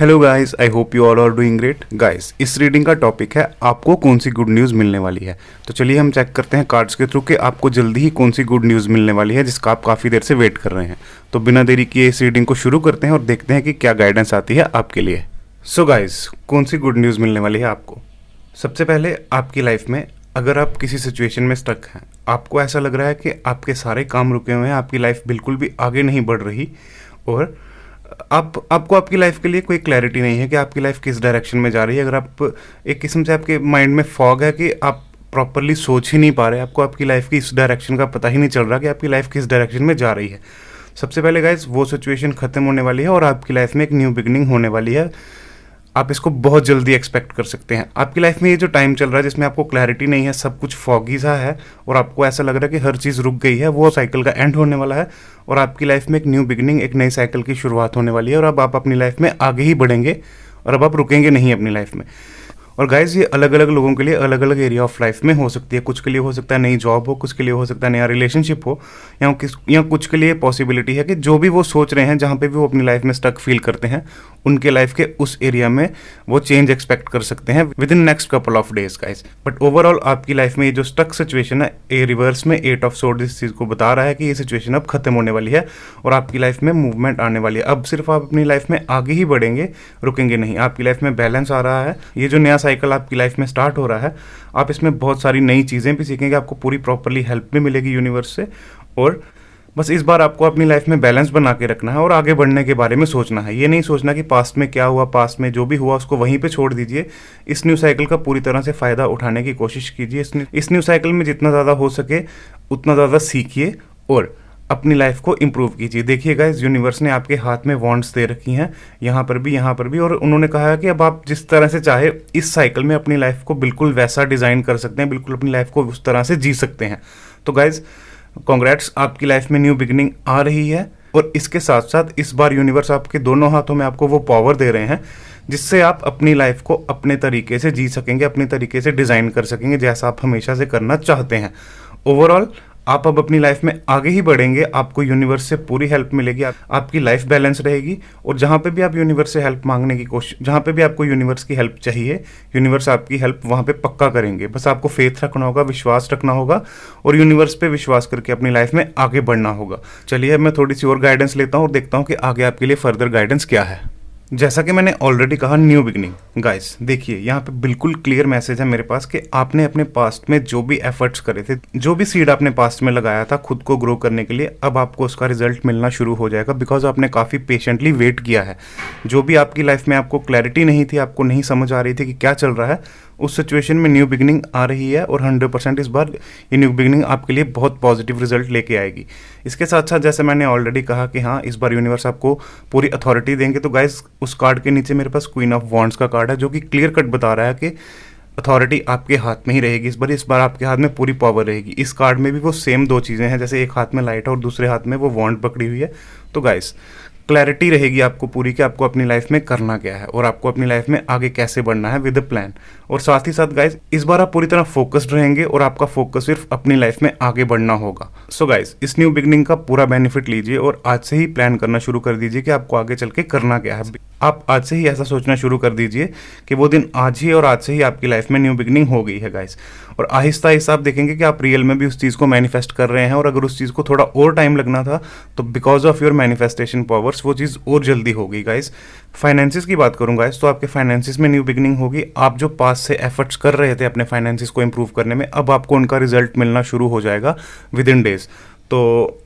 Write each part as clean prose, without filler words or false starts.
Hello guys, I hope you all are doing great. Guys, इस reading का topic है आपको कौन सी गुड न्यूज़ मिलने वाली है। तो चलिए हम चेक करते हैं कार्ड्स के थ्रू कि आपको जल्दी ही कौन सी गुड न्यूज़ मिलने वाली है जिसका आप काफ़ी देर से वेट कर रहे हैं। तो बिना देरी किए इस रीडिंग को शुरू करते हैं और देखते हैं कि क्या गाइडेंस आती है आपके लिए। सो गाइस, कौन सी गुड न्यूज़ मिलने वाली है आपको। सबसे पहले आपकी लाइफ में अगर आप किसी सिचुएशन में स्टक हैं, आपको ऐसा लग रहा है कि आपके सारे काम रुके हुए हैं, आपकी लाइफ बिल्कुल भी आगे नहीं बढ़ रही और आपको आपकी लाइफ के लिए कोई क्लैरिटी नहीं है कि आपकी लाइफ किस डायरेक्शन में जा रही है। अगर आप एक किस्म से आपके माइंड में फॉग है कि आप प्रॉपरली सोच ही नहीं पा रहे, आपको आपकी लाइफ की इस डायरेक्शन का पता ही नहीं चल रहा कि आपकी लाइफ किस डायरेक्शन में जा रही है। सबसे पहले गाइस, वो सिचुएशन ख़त्म होने वाली है और आपकी लाइफ में एक न्यू बिगनिंग होने वाली है। आप इसको बहुत जल्दी एक्सपेक्ट कर सकते हैं। आपकी लाइफ में ये जो टाइम चल रहा है जिसमें आपको क्लैरिटी नहीं है, सब कुछ फॉगी सा है और आपको ऐसा लग रहा है कि हर चीज़ रुक गई है, वो साइकिल का एंड होने वाला है और आपकी लाइफ में एक न्यू बिगनिंग, एक नई साइकिल की शुरुआत होने वाली है और अब आप अपनी लाइफ में आगे ही बढ़ेंगे और अब आप रुकेंगे नहीं अपनी लाइफ में। और गाइज, ये अलग अलग लोगों के लिए अलग अलग एरिया ऑफ लाइफ में हो सकती है। कुछ के लिए हो सकता है नई जॉब हो, कुछ के लिए हो सकता है नया रिलेशनशिप हो, या कुछ के लिए पॉसिबिलिटी है कि जो भी वो सोच रहे हैं, जहाँ पे भी वो अपनी लाइफ में स्टक फील करते हैं, उनके लाइफ के उस एरिया में वो चेंज एक्सपेक्ट कर सकते हैं with in next couple of days guys. But overall आपकी लाइफ में ये जो स्टक सिचुएशन है, ए रिवर्स में 8 ऑफ सोर्ड्स इस चीज़ को बता रहा है कि ये सिचुएशन अब खत्म होने वाली है और आपकी लाइफ में मूवमेंट आने वाली है। अब सिर्फ आप अपनी लाइफ में आगे ही बढ़ेंगे, रुकेंगे नहीं। आपकी लाइफ में बैलेंस आ रहा है। ये जो नया साइकिल आपकी लाइफ में स्टार्ट हो रहा है, आप इसमें बहुत सारी नई चीज़ें भी सीखेंगे, आपको पूरी प्रॉपरली हेल्प भी मिलेगी यूनिवर्स से। और बस इस बार आपको अपनी लाइफ में बैलेंस बना के रखना है और आगे बढ़ने के बारे में सोचना है। ये नहीं सोचना कि पास्ट में क्या हुआ, पास्ट में जो भी हुआ उसको वहीं पे छोड़ दीजिए। इस न्यू साइकिल का पूरी तरह से फ़ायदा उठाने की कोशिश कीजिए। इस न्यू साइकिल में जितना ज़्यादा हो सके उतना ज़्यादा सीखिए और अपनी लाइफ को इम्प्रूव कीजिए। देखिए गाइस, यूनिवर्स ने आपके हाथ में वॉन्ड्स दे रखी हैं, यहाँ पर भी, यहाँ पर भी, और उन्होंने कहा है कि अब आप जिस तरह से चाहे इस साइकिल में अपनी लाइफ को बिल्कुल वैसा डिज़ाइन कर सकते हैं, बिल्कुल अपनी लाइफ को उस तरह से जी सकते हैं। तो गाइस, कॉन्ग्रेट्स, आपकी लाइफ में न्यू बिगिनिंग आ रही है और इसके साथ साथ इस बार यूनिवर्स आपके दोनों हाथों में आपको वो पावर दे रहे हैं जिससे आप अपनी लाइफ को अपने तरीके से जी सकेंगे, अपने तरीके से डिज़ाइन कर सकेंगे, जैसा आप हमेशा से करना चाहते हैं। ओवरऑल आप अब अपनी लाइफ में आगे ही बढ़ेंगे, आपको यूनिवर्स से पूरी हेल्प मिलेगी, आपकी लाइफ बैलेंस रहेगी और जहाँ पे भी आप यूनिवर्स से हेल्प मांगने की कोशिश, जहाँ पे भी आपको यूनिवर्स की हेल्प चाहिए, यूनिवर्स आपकी हेल्प वहाँ पे पक्का करेंगे। बस आपको फेथ रखना होगा, विश्वास रखना होगा और यूनिवर्स पे विश्वास करके अपनी लाइफ में आगे बढ़ना होगा। चलिए अब मैं थोड़ी सी और गाइडेंस लेता हूँ और देखता हूँ कि आगे आपके लिए फर्दर गाइडेंस क्या है। जैसा कि मैंने ऑलरेडी कहा, न्यू बिगनिंग। गाइस देखिए, यहाँ पे बिल्कुल क्लियर मैसेज है मेरे पास कि आपने अपने पास्ट में जो भी एफर्ट्स करे थे, जो भी सीड आपने पास्ट में लगाया था खुद को ग्रो करने के लिए, अब आपको उसका रिजल्ट मिलना शुरू हो जाएगा बिकॉज आपने काफ़ी पेशेंटली वेट किया है। जो भी आपकी लाइफ में आपको क्लैरिटी नहीं थी, आपको नहीं समझ आ रही थी कि क्या चल रहा है, उस सिचुएशन में न्यू बिगनिंग आ रही है और 100% इस बार ये न्यू बिगनिंग आपके लिए बहुत पॉजिटिव रिजल्ट लेके आएगी। इसके साथ साथ जैसे मैंने ऑलरेडी कहा कि हाँ, इस बार यूनिवर्स आपको पूरी अथॉरिटी देंगे। तो गाइस, उस कार्ड के नीचे मेरे पास क्वीन ऑफ वॉन्ड्स का कार्ड है जो कि क्लियर कट बता रहा है कि अथॉरिटी आपके हाथ में ही रहेगी इस बार आपके हाथ में पूरी पावर रहेगी। इस कार्ड में भी वो सेम दो चीज़ें हैं, जैसे एक हाथ में लाइट है और दूसरे हाथ में वो वॉन्ड पकड़ी हुई है। तो गाइस, क्लैरिटी रहेगी आपको पूरी कि आपको अपनी लाइफ में करना क्या है और आपको अपनी लाइफ में आगे कैसे बढ़ना है विद अ प्लान। और साथ ही साथ गाइस, इस बार आप पूरी तरह फोकस्ड रहेंगे और आपका फोकस सिर्फ अपनी लाइफ में आगे बढ़ना होगा। सो गाइस, इस न्यू बिगनिंग का पूरा बेनिफिट लीजिए और आज से ही प्लान करना शुरू कर दीजिए कि आपको आगे चल के करना क्या है। आप आज से ही ऐसा सोचना शुरू कर दीजिए कि वो दिन आज ही और आज से ही आपकी लाइफ में न्यू बिगनिंग हो गई है गाइस। और आहिस्ता आहिस्ता आप देखेंगे कि आप रियल में भी उस चीज़ को मैनिफेस्ट कर रहे हैं और अगर उस चीज़ को थोड़ा और टाइम लगना था तो because of your manifestation powers वो चीज़ और जल्दी होगी गाइस। फाइनेंसिस की बात करूँ गाइस, तो आपके फाइनेंसिस में न्यू बिगनिंग होगी। आप जो पास से एफर्ट्स कर रहे थे अपने फाइनेंसिस को इंप्रूव करने में, अब आपको उनका रिजल्ट मिलना शुरू हो जाएगा विद इन डेज। तो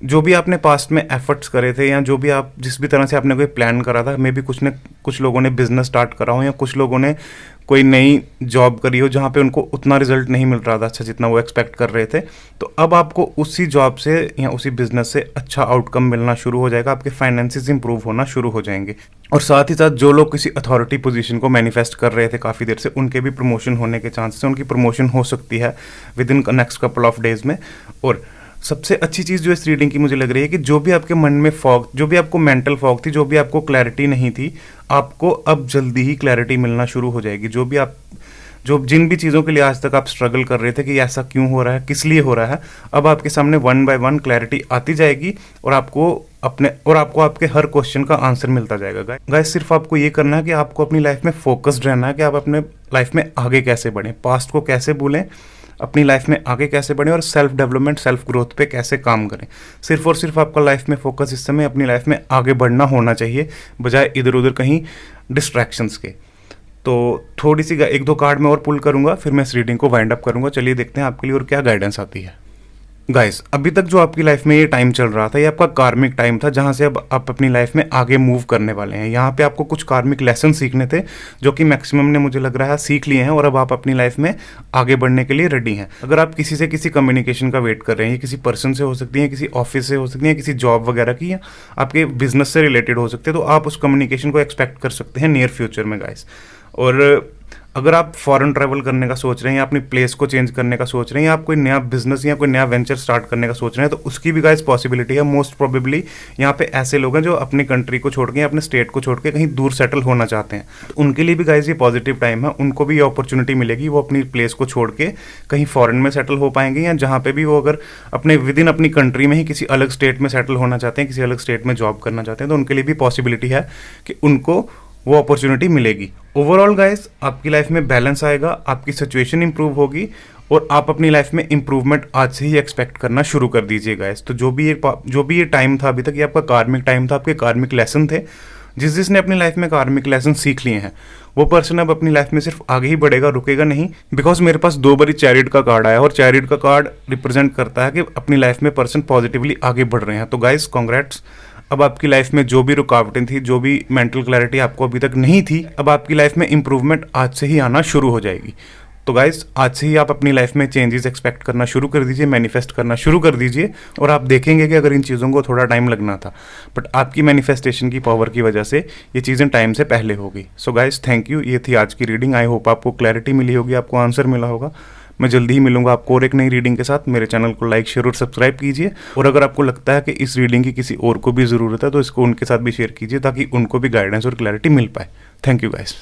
जो भी आपने पास्ट में एफर्ट्स करे थे या जो भी आप जिस भी तरह से आपने कोई प्लान करा था, मे बी कुछ लोगों ने बिजनेस स्टार्ट करा हो या कुछ लोगों ने कोई नई जॉब करी हो जहाँ पे उनको उतना रिजल्ट नहीं मिल रहा था अच्छा जितना वो एक्सपेक्ट कर रहे थे, तो अब आपको उसी जॉब से या उसी बिजनेस से अच्छा आउटकम मिलना शुरू हो जाएगा, आपके फाइनेंसेस इंप्रूव होना शुरू हो जाएंगे। और साथ ही साथ जो लोग किसी अथॉरिटी पोजीशन को मैनिफेस्ट कर रहे थे काफ़ी देर से, उनके भी प्रमोशन होने के चांसेस हैं, उनकी प्रमोशन हो सकती है with in next couple of days में। और सबसे अच्छी चीज़ जो इस रीडिंग की मुझे लग रही है कि जो भी आपके मन में फॉग, जो भी आपको मेंटल फॉग थी, जो भी आपको क्लैरिटी नहीं थी, आपको अब जल्दी ही क्लैरिटी मिलना शुरू हो जाएगी। जिन भी चीज़ों के लिए आज तक आप स्ट्रगल कर रहे थे कि ऐसा क्यों हो रहा है, किस लिए हो रहा है, अब आपके सामने वन बाय वन क्लैरिटी आती जाएगी और आपको अपने और आपको आपके हर क्वेश्चन का आंसर मिलता जाएगा। गाइस सिर्फ आपको ये करना है कि आपको अपनी लाइफ में फोकस्ड रहना है कि आप अपने लाइफ में आगे कैसे बढ़ें, पास्ट को कैसे भूलें, अपनी लाइफ में आगे कैसे बढ़ें और सेल्फ डेवलपमेंट सेल्फ ग्रोथ पे कैसे काम करें। सिर्फ और सिर्फ आपका लाइफ में फोकस इस समय अपनी लाइफ में आगे बढ़ना होना चाहिए, बजाय इधर उधर कहीं डिस्ट्रैक्शंस के। तो थोड़ी सी एक दो कार्ड मैं और पुल करूंगा, फिर मैं इस रीडिंग को वाइंड अप करूंगा। चलिए देखते हैं आपके लिए और क्या गाइडेंस आती है। गाइस अभी तक जो आपकी लाइफ में ये टाइम चल रहा था, ये आपका कार्मिक टाइम था, जहां से अब आप अपनी लाइफ में आगे मूव करने वाले हैं। यहाँ पे आपको कुछ कार्मिक लेसन सीखने थे, जो कि मैक्सिमम ने मुझे लग रहा है सीख लिए हैं, और अब आप अपनी लाइफ में आगे बढ़ने के लिए रेडी हैं। अगर आप किसी से किसी कम्युनिकेशन का वेट कर रहे हैं, ये किसी पर्सन से हो सकती है, किसी ऑफिस से हो सकती है, किसी जॉब वगैरह की, या आपके बिजनेस से रिलेटेड हो सकते हैं, तो आप उस कम्युनिकेशन को एक्सपेक्ट कर सकते हैं नियर फ्यूचर में गाइस। और अगर आप फॉरेन ट्रैवल करने का सोच रहे हैं, या अपनी प्लेस को चेंज करने का सोच रहे हैं, या आप कोई नया बिजनेस या कोई नया वेंचर स्टार्ट करने का सोच रहे हैं, तो उसकी भी गाइस पॉसिबिलिटी है। मोस्ट प्रोबेबली यहाँ पे ऐसे लोग हैं जो अपनी कंट्री को छोड़ के, अपने स्टेट को छोड़ के कहीं दूर सेटल होना चाहते हैं, तो उनके लिए भी गाइस ये पॉजिटिव टाइम है। उनको भी ये अपॉर्चुनिटी मिलेगी, वो अपनी प्लेस को छोड़ के कहीं फॉरेन में सेटल हो पाएंगे, या जहाँ पे भी वो अगर अपने विद इन अपनी कंट्री में ही किसी अलग स्टेट में सेटल होना चाहते हैं, किसी अलग स्टेट में जॉब करना चाहते हैं, तो उनके लिए भी पॉसिबिलिटी है कि उनको वो अपॉर्चुनिटी मिलेगी। ओवरऑल गाइस आपकी लाइफ में बैलेंस आएगा, आपकी सिचुएशन इंप्रूव होगी, और आप अपनी लाइफ में इंप्रूवमेंट आज से ही एक्सपेक्ट करना शुरू कर दीजिए गाइस। तो जो भी ये टाइम था अभी तक, ये आपका कार्मिक टाइम था, आपके कार्मिक लेसन थे। जिसने अपनी लाइफ में कार्मिक लेसन सीख लिए हैं, वो पर्सन अब अपनी लाइफ में सिर्फ आगे ही बढ़ेगा, रुकेगा नहीं। बिकॉज मेरे पास 2 बारी चैरिट का कार्ड आया, और चैरिट का कार्ड रिप्रेजेंट करता है कि अपनी लाइफ में पर्सन पॉजिटिवली आगे बढ़ रहे हैं। तो गाइस कॉन्ग्रेट्स, अब आपकी लाइफ में जो भी रुकावटें थी, जो भी मेंटल क्लैरिटी आपको अभी तक नहीं थी, अब आपकी लाइफ में इंप्रूवमेंट आज से ही आना शुरू हो जाएगी। तो गाइस आज से ही आप अपनी लाइफ में चेंजेस एक्सपेक्ट करना शुरू कर दीजिए, मैनिफेस्ट करना शुरू कर दीजिए, और आप देखेंगे कि अगर इन चीज़ों को थोड़ा टाइम लगना था, बट आपकी मैनिफेस्टेशन की पावर की वजह से ये चीज़ें टाइम से पहले हो गई। सो गाइस थैंक यू, ये थी आज की रीडिंग। आई होप आपको क्लैरिटी मिली होगी, आपको आंसर मिला होगा। मैं जल्दी ही मिलूंगा आपको और एक नई रीडिंग के साथ। मेरे चैनल को लाइक शेयर और सब्सक्राइब कीजिए, और अगर आपको लगता है कि इस रीडिंग की किसी और को भी ज़रूरत है, तो इसको उनके साथ भी शेयर कीजिए, ताकि उनको भी गाइडेंस और क्लैरिटी मिल पाए। Thank you guys.